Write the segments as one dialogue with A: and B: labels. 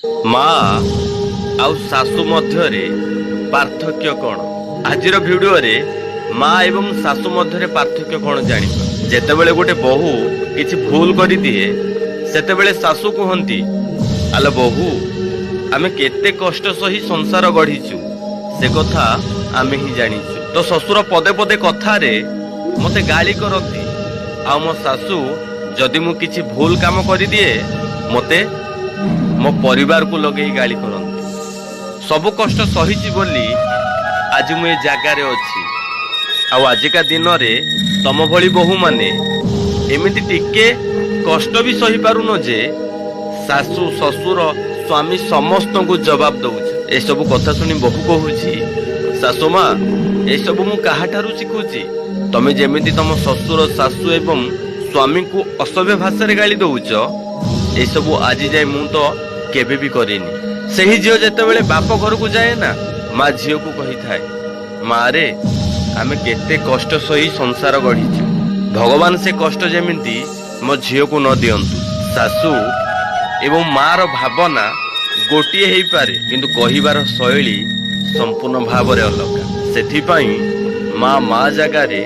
A: ମା ଆଉ ଶାଶୁ ମଧ୍ୟରେ ପାର୍ଥକ୍ୟ କ'ଣ? ଆଜିର ଭିଡିଓରେ ମା ଏବଂ ଶାଶୁ ମଧ୍ୟରେ ପାର୍ଥକ୍ୟ କ'ଣ ଜାଣିବା। ଯେତେବେଳେ ଗୋଟେ ବୋହୂ କିଛି ଭୁଲ କରିଦିଏ ସେତେବେଳେ ଶାଶୁ କୁହନ୍ତି, ଆଲୋ ବୋହୂ, ଆମେ କେତେ କଷ୍ଟ ସହି ସଂସାର ଗଢିଛୁ ସେ କଥା ଆମେ ହିଁ ଜାଣିଛୁ। ତ ଶ୍ୱଶୁର ପଦେ ପଦେ କଥାରେ ମତେ ଗାଳି କରନ୍ତି, ଆଉ ମୋ ଶାଶୁ ଯଦି ମୁଁ କିଛି ଭୁଲ କାମ କରିଦିଏ ମତେ ମୋ ପରିବାରକୁ ଲଗେଇ ଗାଳି କରନ୍ତି। ସବୁ କଷ୍ଟ ସହିଛି ବୋଲି ଆଜି ମୁଁ ଏ ଜାଗାରେ ଅଛି। ଆଉ ଆଜିକା ଦିନରେ ତମ ଭଳି ବୋହୂମାନେ ଏମିତି ଟିକେ କଷ୍ଟ ବି ସହିପାରୁନ ଯେ ଶାଶୁ ଶ୍ୱଶୁର ସ୍ୱାମୀ ସମସ୍ତଙ୍କୁ ଜବାବ ଦଉଛି। ଏସବୁ କଥା ଶୁଣି ବୋହୂ କହୁଛି, ଶାଶୁ ମା, ଏସବୁ ମୁଁ କାହାଠାରୁ ଶିଖୁଛି? ତମେ ଯେମିତି ତମ ଶ୍ୱଶୁର ଶାଶୁ ଏବଂ ସ୍ୱାମୀଙ୍କୁ ଅସଭ୍ୟ ଭାଷାରେ ଗାଳି ଦଉଛ, ଏସବୁ ଆଜି ଯାଏ ମୁଁ ତ କେବେ ବି କରିନି। ସେହି ଝିଅ ଯେତେବେଳେ ବାପ ଘରକୁ ଯାଏ ନା, ମା ଝିଅକୁ କହିଥାଏ, ମା ରେ, ଆମେ କେତେ କଷ୍ଟ ସହି ସଂସାର ଗଢିଛୁ, ଭଗବାନ ସେ କଷ୍ଟ ଯେମିତି ମୋ ଝିଅକୁ ନ ଦିଅନ୍ତୁ। ଶାଶୁ ଏବଂ ମାର ଭାବନା ଗୋଟିଏ ହେଇପାରେ, କିନ୍ତୁ କହିବାର ଶୈଳୀ ସମ୍ପୂର୍ଣ୍ଣ ଭାବରେ ଅଲଗା। ସେଥିପାଇଁ ମା ଜାଗାରେ,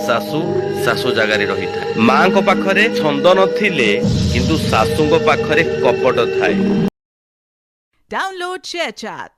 A: ଶାଶୁ ଶାଶୁ ଜାଗାରେ ରହିଥାଏ। ମାଙ୍କ ପାଖରେ ଛନ୍ଦ ନଥିଲେ କିନ୍ତୁ ଶାଶୁଙ୍କ ପାଖରେ କପଟ ଥାଏ।
B: Download ShareChat.